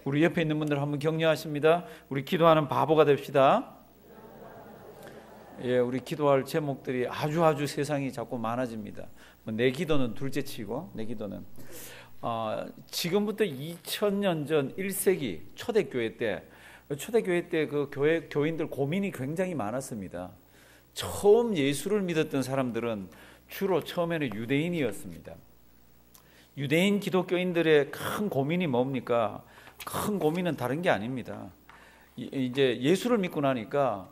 우리 옆에 있는 분들 한번 격려하십니다. 우리 기도하는 바보가 됩시다. 예, 우리 기도할 제목들이 아주 세상이 자꾸 많아집니다. 내 기도는 둘째치고, 내 기도는 지금부터 2000년 전 1세기 초대교회 때 그 교인들 고민이 굉장히 많았습니다. 처음 예수를 믿었던 사람들은 주로 처음에는 유대인이었습니다. 유대인 기독교인들의 큰 고민이 뭡니까? 큰 고민은 다른 게 아닙니다. 이제 예수를 믿고 나니까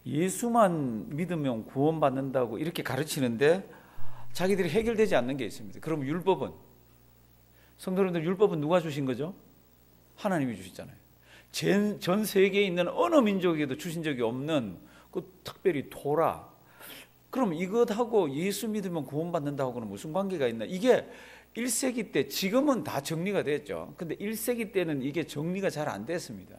예수만 믿으면 구원받는다고 이렇게 가르치는데 자기들이 해결되지 않는 게 있습니다. 그럼 율법은? 성도 여러분들, 율법은 누가 주신 거죠? 하나님이 주시잖아요. 전 세계에 있는 어느 민족에도 주신 적이 없는 특별히 토라. 그럼 이것하고 예수 믿으면 구원받는다고는 무슨 관계가 있나? 이게 1세기 때, 지금은 다 정리가 됐죠. 근데 1세기 때는 이게 정리가 잘 안 됐습니다.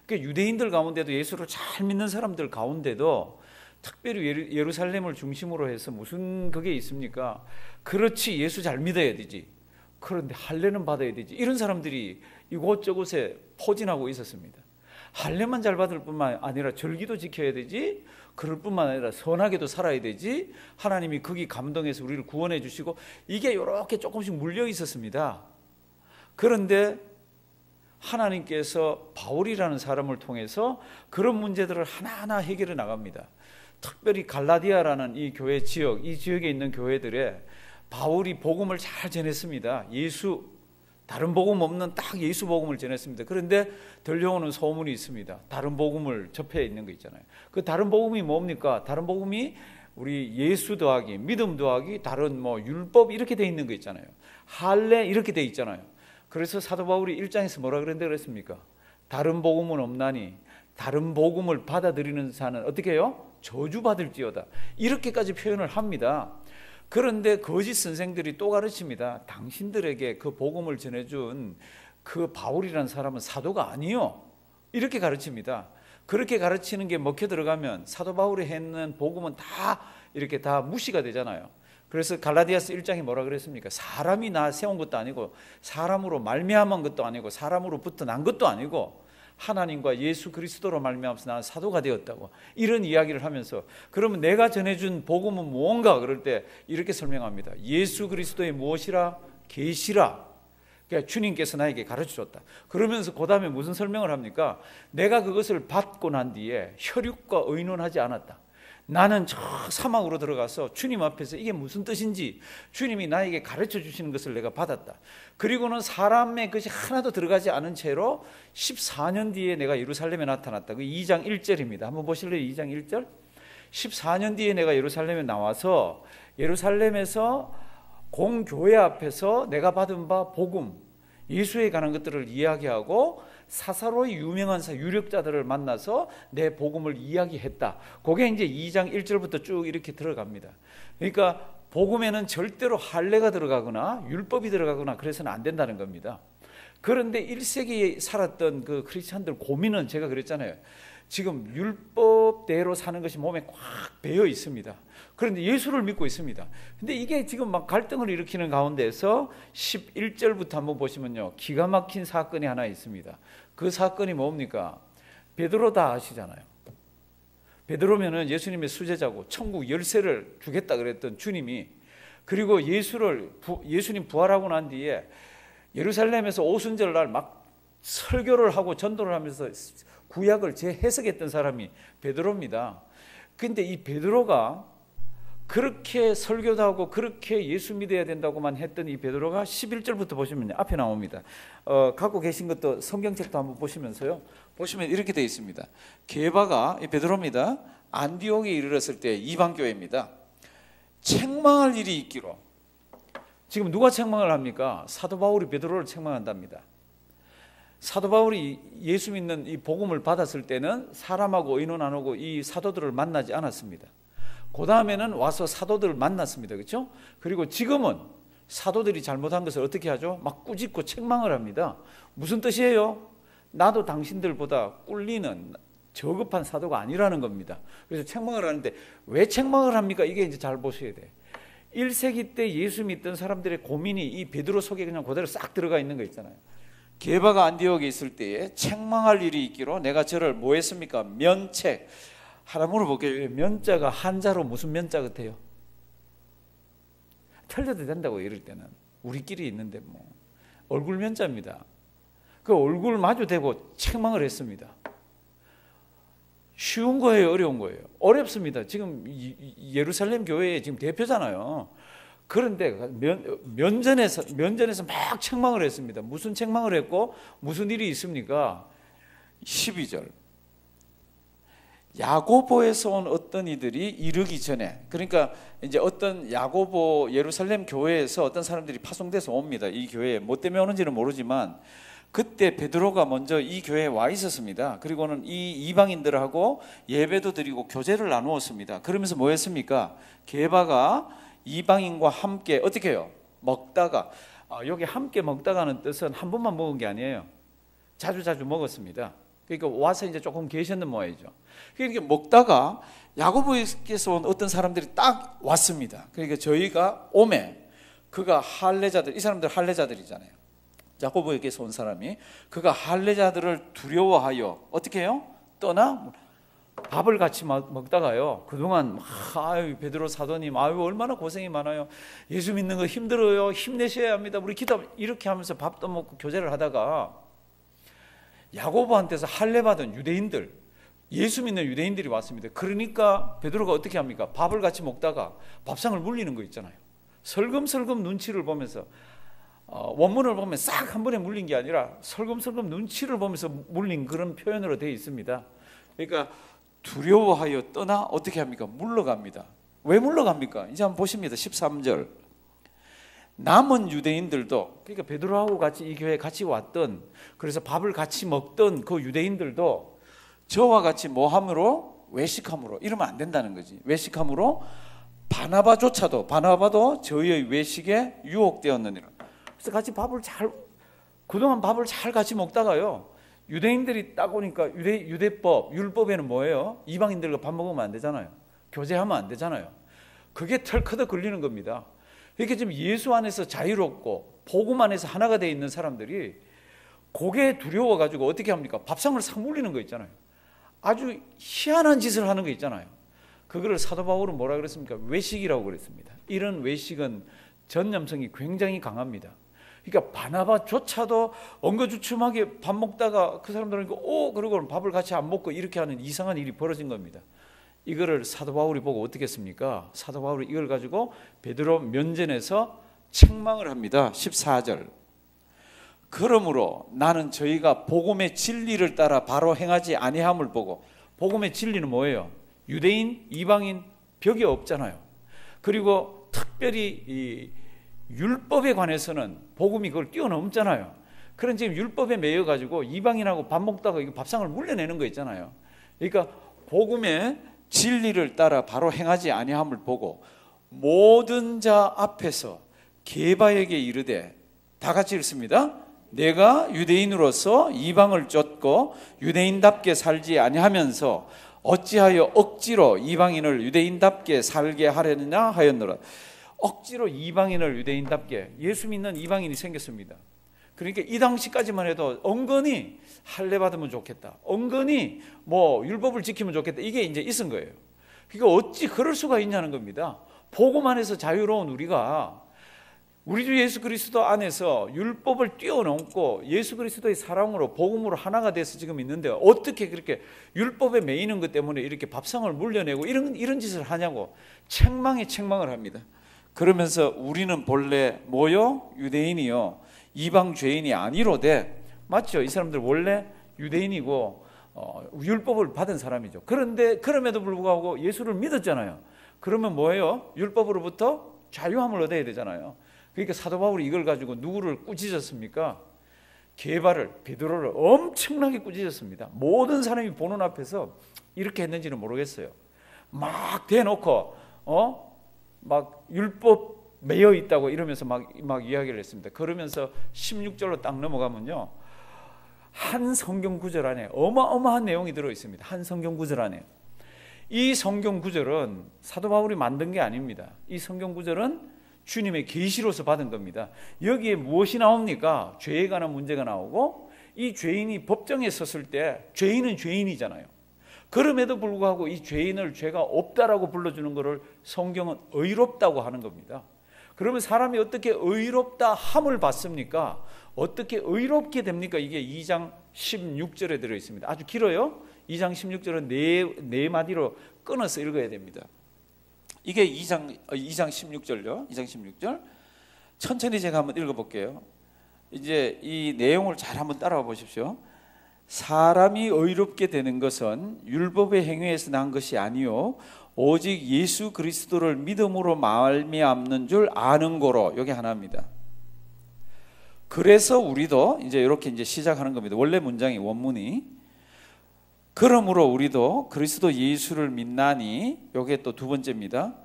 그러니까 유대인들 가운데도, 예수를 잘 믿는 사람들 가운데도 특별히 예루살렘을 중심으로 해서 무슨 그게 있습니까? 그렇지, 예수 잘 믿어야 되지. 그런데 할례는 받아야 되지. 이런 사람들이 이곳저곳에 포진하고 있었습니다. 할례만 잘 받을 뿐만 아니라 절기도 지켜야 되지, 그럴 뿐만 아니라 선하게도 살아야 되지, 하나님이 거기 감동해서 우리를 구원해 주시고, 이게 이렇게 조금씩 물려 있었습니다. 그런데 하나님께서 바울이라는 사람을 통해서 그런 문제들을 하나하나 해결해 나갑니다. 특별히 갈라디아라는 이 교회 지역, 이 지역에 있는 교회들에 바울이 복음을 잘 전했습니다. 다른 복음 없는 딱 예수 복음을 전했습니다. 그런데 들려오는 소문이 있습니다. 다른 복음을 접해 있는 거 있잖아요. 그 다른 복음이 뭡니까? 다른 복음이 우리 예수 더하기, 믿음 더하기, 다른 율법 이렇게 돼 있는 거 있잖아요. 할례 이렇게 돼 있잖아요. 그래서 사도 바울이 1장에서 뭐라 그랬습니까? 다른 복음은 없나니 다른 복음을 받아들이는 자는 어떻게 해요? 저주받을지어다. 이렇게까지 표현을 합니다. 그런데 거짓 선생들이 또 가르칩니다. 당신들에게 그 복음을 전해준 그 바울이라는 사람은 사도가 아니요, 이렇게 가르칩니다. 그렇게 가르치는 게 먹혀 들어가면 사도 바울이 했는 복음은 다 이렇게 다 무시가 되잖아요. 그래서 갈라디아서 1장이 뭐라 그랬습니까? 사람이 나 세운 것도 아니고, 사람으로 말미암은 것도 아니고, 사람으로부터 난 것도 아니고, 하나님과 예수 그리스도로 말미암아서 나는 사도가 되었다고, 이런 이야기를 하면서, 그러면 내가 전해준 복음은 무언가? 그럴 때 이렇게 설명합니다. 예수 그리스도의 무엇이라? 계시라. 그러니까 주님께서 나에게 가르쳐줬다. 그러면서 그 다음에 무슨 설명을 합니까? 내가 그것을 받고 난 뒤에 혈육과 의논하지 않았다. 나는 저 사막으로 들어가서 주님 앞에서 이게 무슨 뜻인지 주님이 나에게 가르쳐 주시는 것을 내가 받았다. 그리고는 사람의 것이 하나도 들어가지 않은 채로 14년 뒤에 내가 예루살렘에 나타났다. 그 2장 1절입니다. 한번 보실래요? 2장 1절. 14년 뒤에 내가 예루살렘에 나와서 예루살렘에서 공교회 앞에서 내가 받은 바 복음, 예수에 관한 것들을 이야기하고 사사로이 유명한 유력자들을 만나서 내 복음을 이야기했다. 그게 이제 2장 1절부터 쭉 이렇게 들어갑니다. 그러니까 복음에는 절대로 할례가 들어가거나 율법이 들어가거나 그래서는 안 된다는 겁니다. 그런데 1세기에 살았던 그 크리스찬들 고민은, 제가 그랬잖아요. 지금 율법대로 사는 것이 몸에 꽉 배어 있습니다. 그런데 예수를 믿고 있습니다. 근데 이게 지금 막 갈등을 일으키는 가운데서 11절부터 한번 보시면요, 기가 막힌 사건이 하나 있습니다. 그 사건이 뭡니까? 베드로 다 아시잖아요. 베드로면은 예수님의 수제자고 천국 열쇠를 주겠다 그랬던 주님이, 그리고 예수님 부활하고 난 뒤에 예루살렘에서 오순절 날 막 설교를 하고 전도를 하면서 구약을 재해석했던 사람이 베드로입니다. 근데 이 베드로가 그렇게 설교도 하고 그렇게 예수 믿어야 된다고만 했던 이 베드로가 11절부터 보시면 앞에 나옵니다. 갖고 계신 것도 성경책도 한번 보시면서요. 보시면 이렇게 되어 있습니다. 게바가, 이 베드로입니다. 안디옥에 이르렀을 때 이방교회입니다. 책망할 일이 있기로. 지금 누가 책망을 합니까? 사도 바울이 베드로를 책망한답니다. 사도 바울이 예수 믿는 이 복음을 받았을 때는 사람하고 의논 안 하고 이 사도들을 만나지 않았습니다. 그 다음에는 와서 사도들을 만났습니다. 그렇죠? 그리고 지금은 사도들이 잘못한 것을 어떻게 하죠? 막 꾸짖고 책망을 합니다. 무슨 뜻이에요? 나도 당신들보다 꿀리는 저급한 사도가 아니라는 겁니다. 그래서 책망을 하는데 왜 책망을 합니까? 이게 이제 잘 보셔야 돼. 1세기 때 예수 믿던 사람들의 고민이 이 베드로 속에 그냥 그대로 싹 들어가 있는 거 있잖아요. 게바가 안디옥에 있을 때에 책망할 일이 있기로 내가 저를 뭐 했습니까? 면책. 하나 물어볼게요. 면자가 한자로 무슨 면자 같아요? 틀려도 된다고 이럴 때는 우리끼리 있는데 뭐 얼굴 면자입니다. 그 얼굴 마주대고 책망을 했습니다. 쉬운 거예요, 어려운 거예요? 어렵습니다. 지금 예루살렘 교회의 지금 대표잖아요. 그런데 면전에서 막 책망을 했습니다. 무슨 책망을 했고 무슨 일이 있습니까? 12절. 야고보에서 온 어떤 이들이 이르기 전에, 그러니까 이제 어떤 야고보 예루살렘 교회에서 어떤 사람들이 파송돼서 옵니다. 이 교회에 뭐 때문에 오는지는 모르지만 그때 베드로가 먼저 이 교회에 와 있었습니다. 그리고는 이 이방인들하고 예배도 드리고 교제를 나누었습니다. 그러면서 뭐 했습니까? 게바가 이방인과 함께 어떻게 해요? 먹다가, 여기 함께 먹다가는 뜻은 한 번만 먹은 게 아니에요. 자주 먹었습니다. 그러니까 와서 이제 조금 계셨는 모양이죠. 그러니까 먹다가 야고보에서 온 어떤 사람들이 딱 왔습니다. 그러니까 저희가 오매, 그가 할례자들, 이 사람들 할례자들이잖아요. 야고보에게서 온 사람이 그가 할례자들을 두려워하여 어떻게 해요? 떠나 밥을 같이 먹다가요. 그동안 아유 베드로 사도님 아유 얼마나 고생이 많아요. 예수 믿는 거 힘들어요. 힘내셔야 합니다. 우리 기도 이렇게 하면서 밥도 먹고 교제를 하다가 야고보한테서 할례 받은 유대인들, 예수 믿는 유대인들이 왔습니다. 그러니까 베드로가 어떻게 합니까? 밥을 같이 먹다가 밥상을 물리는 거 있잖아요. 설금설금 눈치를 보면서 원문을 보면 싹 한 번에 물린 게 아니라 설금설금 눈치를 보면서 물린 그런 표현으로 되어 있습니다. 그러니까 두려워하여 떠나 어떻게 합니까? 물러갑니다. 왜 물러갑니까? 이제 한번 보십니다. 13절. 남은 유대인들도, 그러니까 베드로하고 같이 이 교회에 같이 왔던, 그래서 밥을 같이 먹던 그 유대인들도 저와 같이 뭐함으로? 외식함으로. 이러면 안 된다는 거지. 외식함으로 바나바도 저희의 외식에 유혹되었느니라. 그래서 같이 그동안 밥을 잘 같이 먹다가요, 유대인들이 딱 오니까 유대법, 율법에는 뭐예요? 이방인들과 밥 먹으면 안 되잖아요. 교제하면 안 되잖아요. 그게 털커덕 걸리는 겁니다. 이렇게 지금 예수 안에서 자유롭고 복음 안에서 하나가 되어 있는 사람들이 그게 두려워가지고 어떻게 합니까? 밥상을 싹 물리는 거 있잖아요. 아주 희한한 짓을 하는 거 있잖아요. 그거를 사도 바울은 뭐라 그랬습니까? 외식이라고 그랬습니다. 이런 외식은 전염성이 굉장히 강합니다. 그러니까 바나바조차도 엉거주춤하게 밥 먹다가 그 사람들은 그러고 밥을 같이 안 먹고 이렇게 하는 이상한 일이 벌어진 겁니다. 이거를 사도 바울이 보고 어떻게 했습니까? 사도 바울이 이걸 가지고 베드로 면전에서 책망을 합니다. 14절. 그러므로 나는 저희가 복음의 진리를 따라 바로 행하지 아니함을 보고, 복음의 진리는 뭐예요? 유대인, 이방인 벽이 없잖아요. 그리고 특별히 이 율법에 관해서는 복음이 그걸 뛰어넘잖아요. 그런 지금 율법에 매여 가지고 이방인하고 밥 먹다가 이거 밥상을 물려내는 거 있잖아요. 그러니까 복음의 진리를 따라 바로 행하지 아니함을 보고 모든 자 앞에서 게바에게 이르되, 다 같이 읽습니다. 내가 유대인으로서 이방을 쫓고 유대인답게 살지 아니하면서 어찌하여 억지로 이방인을 유대인답게 살게 하려느냐 하였노라. 억지로 이방인을 유대인답게, 예수 믿는 이방인이 생겼습니다. 그러니까 이 당시까지만 해도 엉거니 할례 받으면 좋겠다, 엉거니 뭐 율법을 지키면 좋겠다, 이게 이제 있은 거예요. 그러니까 어찌 그럴 수가 있냐는 겁니다. 복음 안에서 자유로운 우리가 우리 주 예수 그리스도 안에서 율법을 뛰어넘고 예수 그리스도의 사랑으로 복음으로 하나가 돼서 지금 있는데 어떻게 그렇게 율법에 매이는 것 때문에 이렇게 밥상을 물려내고 이런 짓을 하냐고 책망을 합니다. 그러면서 우리는 본래 뭐요? 유대인이요 이방 죄인이 아니로되, 맞죠? 이 사람들 원래 유대인이고 율법을 받은 사람이죠. 그런데 그럼에도 불구하고 예수를 믿었잖아요. 그러면 뭐예요? 율법으로부터 자유함을 얻어야 되잖아요. 그러니까 사도 바울이 이걸 가지고 누구를 꾸짖었습니까? 베드로를 엄청나게 꾸짖었습니다. 모든 사람이 보는 앞에서 이렇게 했는지는 모르겠어요. 막 대놓고 막 율법 매여 있다고 이러면서 막 이야기를 했습니다. 그러면서 16절로 딱 넘어가면요, 한 성경 구절 안에 어마어마한 내용이 들어 있습니다. 한 성경 구절 안에. 이 성경 구절은 사도 바울이 만든 게 아닙니다. 이 성경 구절은 주님의 계시로서 받은 겁니다. 여기에 무엇이 나옵니까? 죄에 관한 문제가 나오고, 이 죄인이 법정에 섰을 때 죄인은 죄인이잖아요. 그럼에도 불구하고 이 죄인을 죄가 없다라고 불러주는 것을 성경은 의롭다고 하는 겁니다. 그러면 사람이 어떻게 의롭다 함을 받습니까? 어떻게 의롭게 됩니까? 이게 2장 16절에 들어있습니다. 아주 길어요. 2장 16절은 네 마디로 끊어서 읽어야 됩니다. 이게 2장 16절요. 2장 16절. 천천히 제가 한번 읽어볼게요. 이제 이 내용을 잘 한번 따라와 보십시오. 사람이 의롭게 되는 것은 율법의 행위에서 난 것이 아니요 오직 예수 그리스도를 믿음으로 말미암는 줄 아는 거로. 여기 하나입니다. 그래서 우리도 이제 이렇게 이제 시작하는 겁니다. 원래 문장이 원문이 그러므로 우리도 그리스도 예수를 믿나니. 이게 또 두 번째입니다.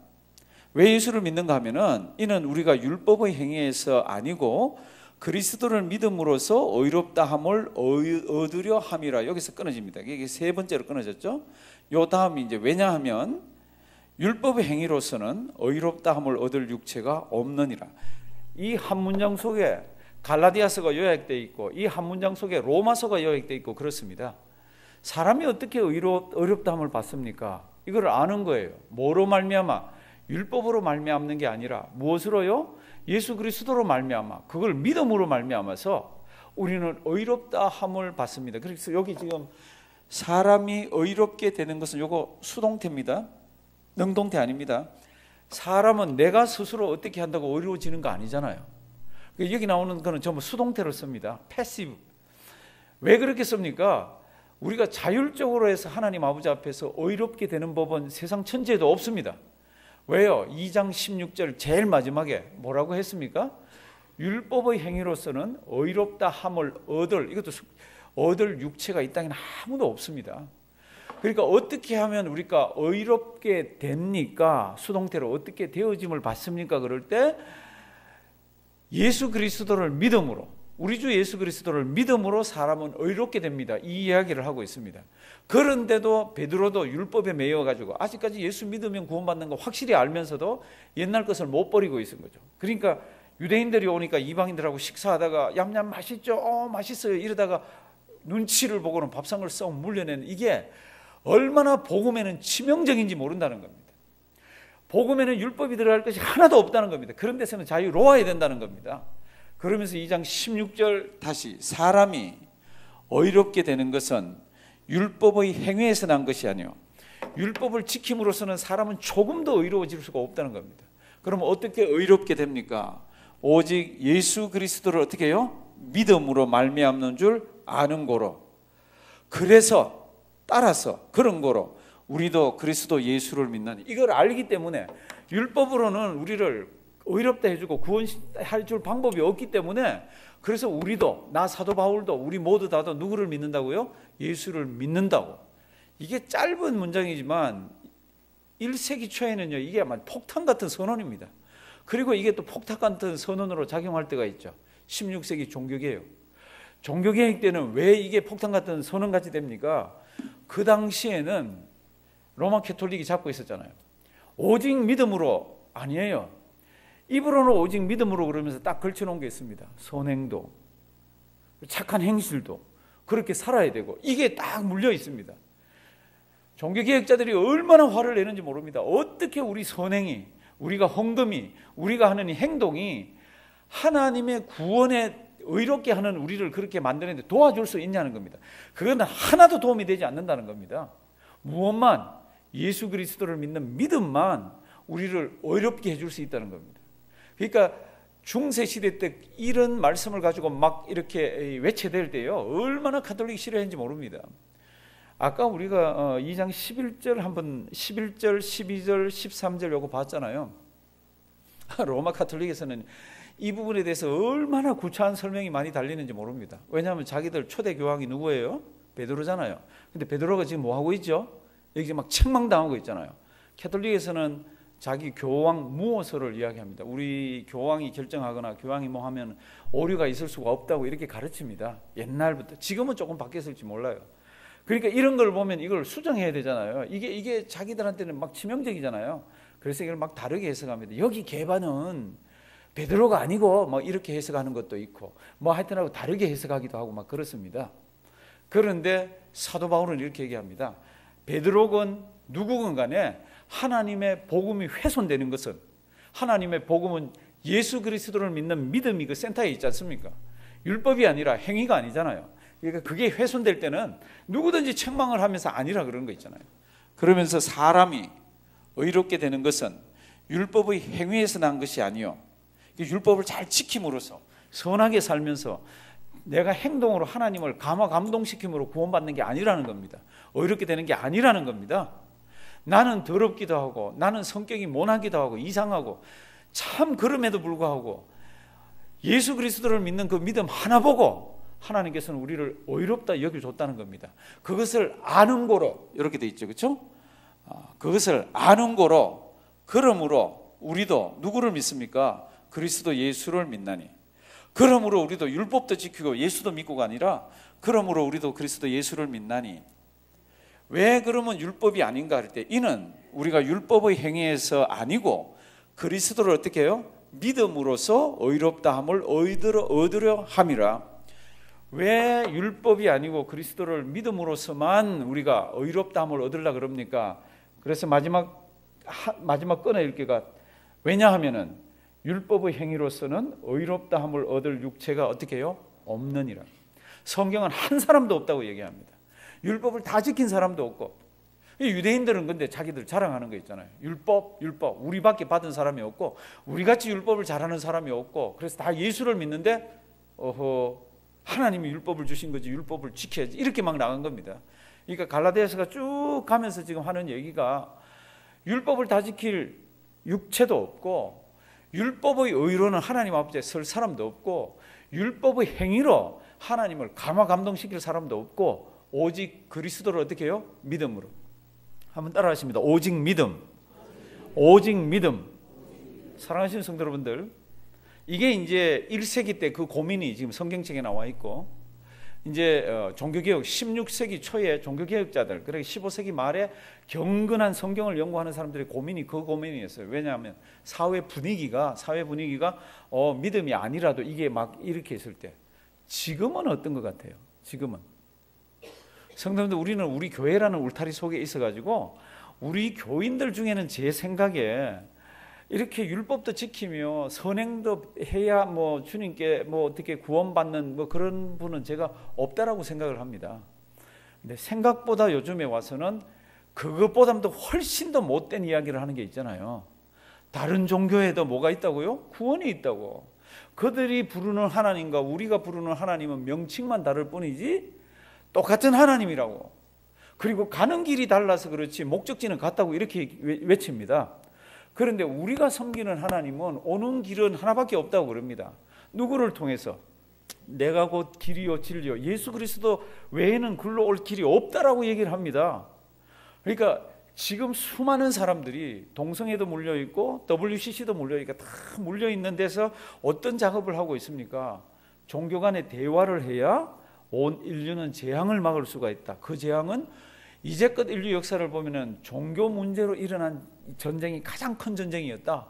왜 예수를 믿는가 하면은 이는 우리가 율법의 행위에서 아니고 그리스도를 믿음으로써 의롭다 함을 얻으려 함이라. 여기서 끊어집니다. 이게 세 번째로 끊어졌죠. 요 다음이 이제 왜냐하면 율법의 행위로서는 의롭다 함을 얻을 육체가 없느니라. 이 한 문장 속에 갈라디아서가 요약되어 있고 이 한 문장 속에 로마서가 요약되어 있고 그렇습니다. 사람이 어떻게 의롭다 함을 받습니까? 이걸 아는 거예요. 뭐로 말미암아? 율법으로 말미암는 게 아니라 무엇으로요? 예수 그리스도로 말미암아. 그걸 믿음으로 말미암아서 우리는 의롭다 함을 받습니다. 그래서 여기 지금 사람이 의롭게 되는 것은 요거 수동태입니다. 능동태 아닙니다. 사람은 내가 스스로 어떻게 한다고 의로워지는 거 아니잖아요. 여기 나오는 거는 전부 수동태로 씁니다. 패시브. 왜 그렇게 씁니까? 우리가 자율적으로 해서 하나님 아버지 앞에서 의롭게 되는 법은 세상 천지에도 없습니다. 왜요? 2장 16절 제일 마지막에 뭐라고 했습니까? 율법의 행위로서는 의롭다 함을 이것도 얻을 육체가 이 땅에는 아무도 없습니다. 그러니까 어떻게 하면 우리가 의롭게 됩니까? 수동태로 어떻게 되어짐을 받습니까? 그럴 때 예수 그리스도를 믿음으로, 우리 주 예수 그리스도를 믿음으로 사람은 의롭게 됩니다. 이 이야기를 하고 있습니다. 그런데도 베드로도 율법에 매여가지고 아직까지 예수 믿으면 구원받는 거 확실히 알면서도 옛날 것을 못 버리고 있는 거죠. 그러니까 유대인들이 오니까 이방인들하고 식사하다가 얌얌 맛있죠? 맛있어요. 이러다가 눈치를 보고는 밥상을 썩 물려내는, 이게 얼마나 복음에는 치명적인지 모른다는 겁니다. 복음에는 율법이 들어갈 것이 하나도 없다는 겁니다. 그런 데서는 자유로워야 된다는 겁니다. 그러면서 2장 16절 다시 사람이 의롭게 되는 것은 율법의 행위에서 난 것이 아니요 율법을 지킴으로써는 사람은 조금 더 의로워질 수가 없다는 겁니다. 그러면 어떻게 의롭게 됩니까? 오직 예수 그리스도를 어떻게 해요? 믿음으로 말미암는 줄 아는 거로. 그래서 따라서 그런 거로 우리도 그리스도 예수를 믿나니. 이걸 알기 때문에 율법으로는 우리를 의롭다 해주고 구원할 줄 방법이 없기 때문에, 그래서 우리도, 나 사도 바울도, 우리 모두 다도 누구를 믿는다고요? 예수를 믿는다고. 이게 짧은 문장이지만 1세기 초에는요 이게 아마 폭탄 같은 선언입니다. 그리고 이게 또 폭탄 같은 선언으로 작용할 때가 있죠. 16세기 종교개혁. 종교개혁 때는 왜 이게 폭탄 같은 선언같이 됩니까? 그 당시에는 로마 캐톨릭이 잡고 있었잖아요. 오직 믿음으로 아니에요. 입으로는 오직 믿음으로 그러면서 딱 걸쳐놓은 게 있습니다. 선행도 착한 행실도 그렇게 살아야 되고, 이게 딱 물려 있습니다. 종교개혁자들이 얼마나 화를 내는지 모릅니다. 어떻게 우리 선행이, 우리가 헌금이, 우리가 하는 이 행동이 하나님의 구원에 의롭게 하는 우리를 그렇게 만드는데 도와줄 수 있냐는 겁니다. 그건 하나도 도움이 되지 않는다는 겁니다. 무엇만, 예수 그리스도를 믿는 믿음만 우리를 의롭게 해줄 수 있다는 겁니다. 그러니까 중세시대 때 이런 말씀을 가지고 막 이렇게 외쳐댈 때요 얼마나 가톨릭이 싫어했는지 모릅니다. 아까 우리가 2장 11절 한번 11절, 12절, 13절 요거 봤잖아요. 로마 가톨릭에서는 이 부분에 대해서 얼마나 구차한 설명이 많이 달리는지 모릅니다. 왜냐하면 자기들 초대 교황이 누구예요? 베드로잖아요. 근데 베드로가 지금 뭐 하고 있죠? 여기 막 책망당하고 있잖아요. 가톨릭에서는 자기 교황 무호서를 이야기합니다. 우리 교황이 결정하거나 교황이 뭐 하면 오류가 있을 수가 없다고 이렇게 가르칩니다. 옛날부터. 지금은 조금 바뀌었을지 몰라요. 그러니까 이런 걸 보면 이걸 수정해야 되잖아요. 이게 자기들한테는 막 치명적이잖아요. 그래서 이걸 막 다르게 해석합니다. 여기 개반은 베드로가 아니고 뭐 이렇게 해석하는 것도 있고 뭐 하여튼하고 다르게 해석하기도 하고 막 그렇습니다. 그런데 사도 바울은 이렇게 얘기합니다. 베드로건 누구건 간에 하나님의 복음이 훼손되는 것은, 하나님의 복음은 예수 그리스도를 믿는 믿음이 그 센터에 있지 않습니까? 율법이 아니라 행위가 아니잖아요. 그러니까 그게 훼손될 때는 누구든지 책망을 하면서 아니라 그런 거 있잖아요. 그러면서 사람이 의롭게 되는 것은 율법의 행위에서 난 것이 아니요, 율법을 잘 지킴으로써 선하게 살면서 내가 행동으로 하나님을 감동시킴으로 구원받는 게 아니라는 겁니다. 의롭게 되는 게 아니라는 겁니다. 나는 더럽기도 하고 나는 성격이 모나기도 하고 이상하고 참 그럼에도 불구하고 예수 그리스도를 믿는 그 믿음 하나 보고 하나님께서는 우리를 의롭다 여겨줬다는 겁니다. 그것을 아는 고로 이렇게 돼 있죠, 그렇죠? 그것을 아는 고로 그러므로 우리도 누구를 믿습니까? 그리스도 예수를 믿나니. 그러므로 우리도 율법도 지키고 예수도 믿고가 아니라 그러므로 우리도 그리스도 예수를 믿나니. 왜 그러면 율법이 아닌가 할 때, 이는 우리가 율법의 행위에서 아니고 그리스도를 어떻게 해요? 믿음으로써 의롭다함을 얻으려 함이라. 왜 율법이 아니고 그리스도를 믿음으로서만 우리가 의롭다함을 얻으려 그럽니까? 그래서 마지막 꺼내 읽기가, 왜냐하면은 율법의 행위로서는 의롭다함을 얻을 육체가 어떻게 해요? 없느니라. 성경은 한 사람도 없다고 얘기합니다. 율법을 다 지킨 사람도 없고, 유대인들은 근데 자기들 자랑하는 거 있잖아요. 율법 우리밖에 받은 사람이 없고 우리같이 율법을 잘하는 사람이 없고, 그래서 다 예수를 믿는데 하나님이 율법을 주신 거지 율법을 지켜야지, 이렇게 막 나간 겁니다. 그러니까 갈라디아서가 쭉 가면서 지금 하는 얘기가, 율법을 다 지킬 육체도 없고 율법의 의로는 하나님 앞에 설 사람도 없고 율법의 행위로 하나님을 감동시킬 사람도 없고 오직 그리스도를 어떻게 해요? 믿음으로. 한번 따라 하십니다. 오직 믿음. 오직 믿음. 사랑하시는 성도 여러분들, 이게 이제 1세기 때 그 고민이 지금 성경책에 나와 있고, 이제 종교개혁 16세기 초에 종교개혁자들, 그러니까 15세기 말에 경건한 성경을 연구하는 사람들의 고민이 그 고민이었어요. 왜냐하면 사회 분위기가 믿음이 아니라도 이게 막 이렇게 있을 때, 지금은 어떤 것 같아요? 지금은 성도님들, 우리는 우리 교회라는 울타리 속에 있어가지고 우리 교인들 중에는 제 생각에 이렇게 율법도 지키며 선행도 해야 뭐 주님께 뭐 어떻게 구원받는 뭐 그런 분은 제가 없다라고 생각을 합니다. 근데 생각보다 요즘에 와서는 그것보다도 훨씬 더 못된 이야기를 하는 게 있잖아요. 다른 종교에도 뭐가 있다고요? 구원이 있다고. 그들이 부르는 하나님과 우리가 부르는 하나님은 명칭만 다를 뿐이지 똑같은 하나님이라고. 그리고 가는 길이 달라서 그렇지 목적지는 같다고 이렇게 외칩니다. 그런데 우리가 섬기는 하나님은 오는 길은 하나밖에 없다고 그럽니다. 누구를 통해서? 내가 곧 길이요 진리요, 예수 그리스도 외에는 글로 올 길이 없다라고 얘기를 합니다. 그러니까 지금 수많은 사람들이 동성애도 물려있고 WCC도 물려있고 다 물려있는 데서 어떤 작업을 하고 있습니까? 종교 간의 대화를 해야 온 인류는 재앙을 막을 수가 있다. 그 재앙은 이제껏 인류 역사를 보면은 종교 문제로 일어난 전쟁이 가장 큰 전쟁이었다.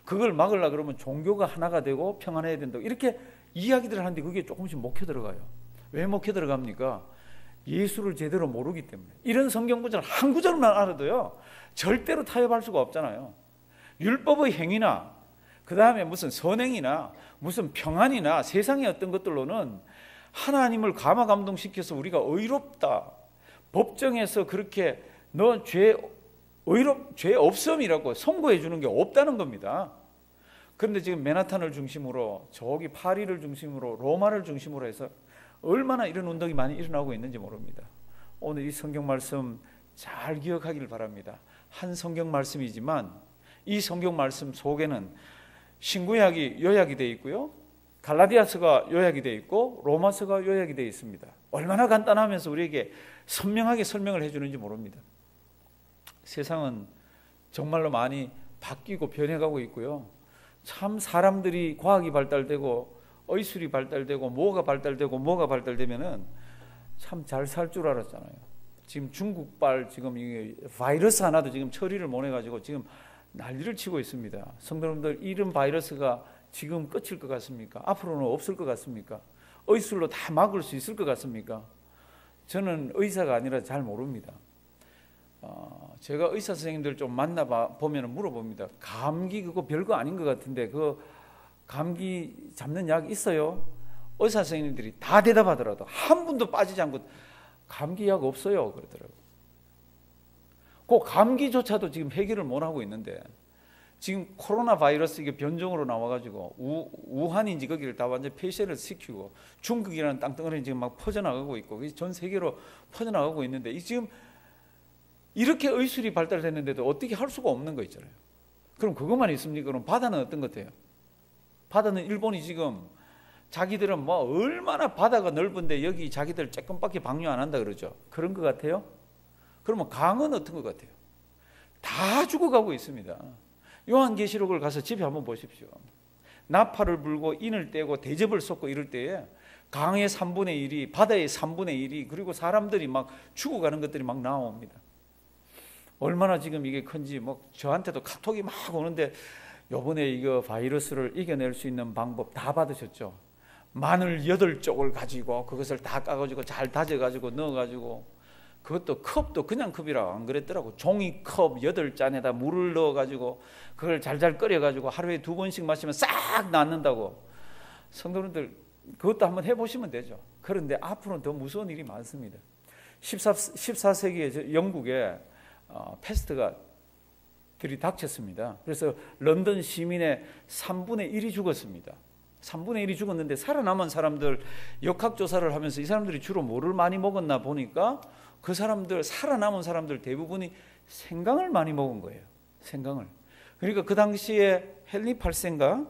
그걸 막으려고 그러면 종교가 하나가 되고 평안해야 된다고 이렇게 이야기들을 하는데 그게 조금씩 먹혀 들어가요. 왜 먹혀 들어갑니까? 예수를 제대로 모르기 때문에. 이런 성경 구절 한 구절만 알아도요 절대로 타협할 수가 없잖아요. 율법의 행위나 그 다음에 무슨 선행이나 무슨 평안이나 세상의 어떤 것들로는 하나님을 감동시켜서 우리가 의롭다, 법정에서 그렇게 너 죄 없음이라고 선고해 주는 게 없다는 겁니다. 그런데 지금 맨하탄을 중심으로 저기 파리를 중심으로 로마를 중심으로 해서 얼마나 이런 운동이 많이 일어나고 있는지 모릅니다. 오늘 이 성경 말씀 잘 기억하기를 바랍니다. 한 성경 말씀이지만 이 성경 말씀 속에는 신구약이 요약이 되어 있고요, 갈라디아서가 요약이 되어 있고 로마서가 요약이 되어 있습니다. 얼마나 간단하면서 우리에게 선명하게 설명을 해주는지 모릅니다. 세상은 정말로 많이 바뀌고 변해가고 있고요, 참 사람들이 과학이 발달되고 의술이 발달되고 뭐가 발달되면은 참 잘 살 줄 알았잖아요. 지금 중국발 지금 이 바이러스 하나도 지금 처리를 못 해가지고 지금 난리를 치고 있습니다. 성도 여러분들, 이런 바이러스가 지금 끝일 것 같습니까? 앞으로는 없을 것 같습니까? 의술로 다 막을 수 있을 것 같습니까? 저는 의사가 아니라 잘 모릅니다. 제가 의사 선생님들 좀 만나보면 물어봅니다. 감기 그거 별거 아닌 것 같은데 그 감기 잡는 약 있어요? 의사 선생님들이 다 대답하더라도 한 분도 빠지지 않고 감기 약 없어요 그러더라고요. 그 감기조차도 지금 해결을 못하고 있는데 지금 코로나 바이러스 이게 변종으로 나와가지고 우한인지 거기를 다 완전 폐쇄를 시키고 중국이라는 땅덩어리는 지금 막 퍼져나가고 있고 전 세계로 퍼져나가고 있는데 이 지금 이렇게 의술이 발달됐는데도 어떻게 할 수가 없는 거 있잖아요. 그럼 그것만 있습니까? 그럼 바다는 어떤 것 같아요? 바다는 일본이 지금 자기들은 뭐 얼마나 바다가 넓은데 여기 자기들 조금밖에 방류 안 한다 그러죠. 그런 것 같아요? 그러면 강은 어떤 것 같아요? 다 죽어가고 있습니다. 요한계시록을 가서 집에 한번 보십시오. 나팔을 불고 인을 떼고 대접을 쏟고 이럴 때에 강의 3분의 1이 바다의 3분의 1이 그리고 사람들이 막 죽어가는 것들이 막 나옵니다. 얼마나 지금 이게 큰지 뭐 저한테도 카톡이 막 오는데 요번에 이거 바이러스를 이겨낼 수 있는 방법 다 받으셨죠? 마늘 8쪽을 가지고 그것을 다 까가지고 잘 다져가지고 넣어가지고 그것도 컵도 그냥 컵이라 안 그랬더라고. 종이컵 8잔에다 물을 넣어가지고 그걸 잘잘 끓여가지고 하루에 2번씩 마시면 싹 낫는다고. 성도님들 그것도 한번 해보시면 되죠. 그런데 앞으로는 더 무서운 일이 많습니다. 14세기에 영국에 패스트가 들이닥쳤습니다. 그래서 런던 시민의 3분의 1이 죽었습니다. 3분의 1이 죽었는데 살아남은 사람들 역학조사를 하면서 이 사람들이 주로 뭐를 많이 먹었나 보니까 그 사람들 살아남은 사람들 대부분이 생강을 많이 먹은 거예요. 생강을. 그러니까 그 당시에 헨리 8세인가?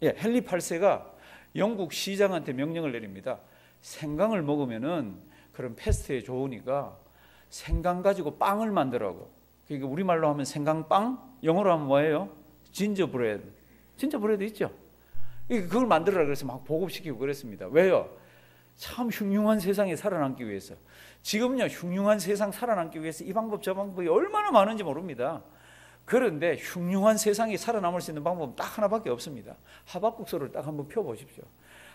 예, 헨리 8세가 영국 시장한테 명령을 내립니다. 생강을 먹으면은 그런 패스트에 좋으니까 생강 가지고 빵을 만들라고. 그러니까 우리말로 하면 생강빵, 영어로 하면 뭐예요? 진저브레드. 진저브레드 있죠? 그걸 만들어라 그래서 막 보급시키고 그랬습니다. 왜요? 참 흉흉한 세상에 살아남기 위해서. 지금요 흉흉한 세상 살아남기 위해서 이 방법 저 방법이 얼마나 많은지 모릅니다. 그런데 흉흉한 세상에 살아남을 수 있는 방법은 딱 하나밖에 없습니다. 하박국서를 딱 한번 펴보십시오.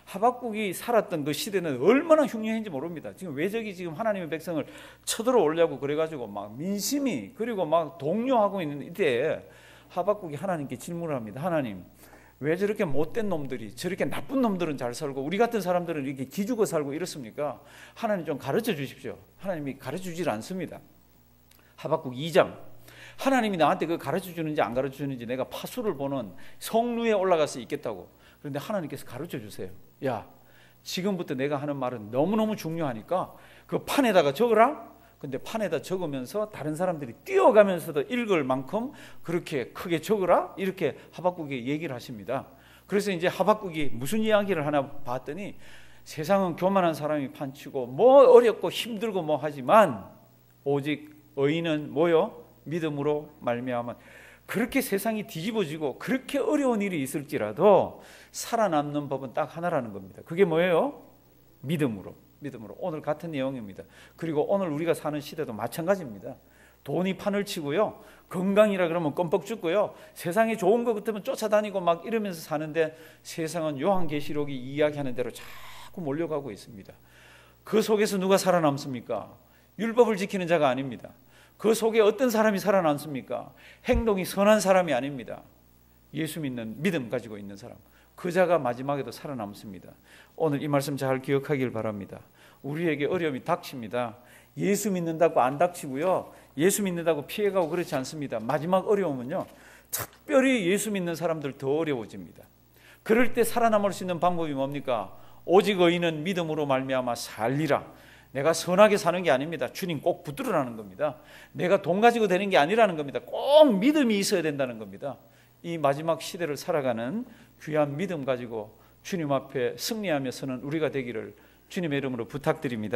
하박국이 살았던 그 시대는 얼마나 흉흉했는지 모릅니다. 지금 외적이 지금 하나님의 백성을 쳐들어오려고 그래가지고 막 민심이 그리고 막 동요하고 있는 이때에 하박국이 하나님께 질문을 합니다. 하나님, 왜 저렇게 못된 놈들이 저렇게 나쁜 놈들은 잘 살고 우리 같은 사람들은 이렇게 기죽어 살고 이렇습니까? 하나님 좀 가르쳐 주십시오. 하나님이 가르쳐 주질 않습니다. 하박국 2장. 하나님이 나한테 그 가르쳐 주는지 안 가르쳐 주는지 내가 파수를 보는 성루에 올라가서 있겠다고. 그런데 하나님께서 가르쳐 주세요. 야, 지금부터 내가 하는 말은 너무너무 중요하니까 그 판에다가 적어라. 근데 판에다 적으면서 다른 사람들이 뛰어가면서도 읽을 만큼 그렇게 크게 적어라. 이렇게 하박국이 얘기를 하십니다. 그래서 이제 하박국이 무슨 이야기를 하나 봤더니 세상은 교만한 사람이 판치고 뭐 어렵고 힘들고 뭐 하지만 오직 의인은 뭐요? 믿음으로 말미암아. 그렇게 세상이 뒤집어지고 그렇게 어려운 일이 있을지라도 살아남는 법은 딱 하나라는 겁니다. 그게 뭐예요? 믿음으로. 오늘 같은 내용입니다. 그리고 오늘 우리가 사는 시대도 마찬가지입니다. 돈이 판을 치고요. 건강이라 그러면 껌뻑 죽고요. 세상에 좋은 것 같으면 쫓아다니고 막 이러면서 사는데 세상은 요한계시록이 이야기하는 대로 자꾸 몰려가고 있습니다. 그 속에서 누가 살아남습니까? 율법을 지키는 자가 아닙니다. 그 속에 어떤 사람이 살아남습니까? 행동이 선한 사람이 아닙니다. 예수 믿는 믿음 가지고 있는 사람. 그 자가 마지막에도 살아남습니다. 오늘 이 말씀 잘 기억하길 바랍니다. 우리에게 어려움이 닥칩니다. 예수 믿는다고 안 닥치고요. 예수 믿는다고 피해가고 그렇지 않습니다. 마지막 어려움은요. 특별히 예수 믿는 사람들 더 어려워집니다. 그럴 때 살아남을 수 있는 방법이 뭡니까? 오직 의인은 믿음으로 말미암아 살리라. 내가 선하게 사는 게 아닙니다. 주님 꼭 붙들으라는 겁니다. 내가 돈 가지고 되는 게 아니라는 겁니다. 꼭 믿음이 있어야 된다는 겁니다. 이 마지막 시대를 살아가는 귀한 믿음 가지고 주님 앞에 승리하며 서는 우리가 되기를 주님의 이름으로 부탁드립니다.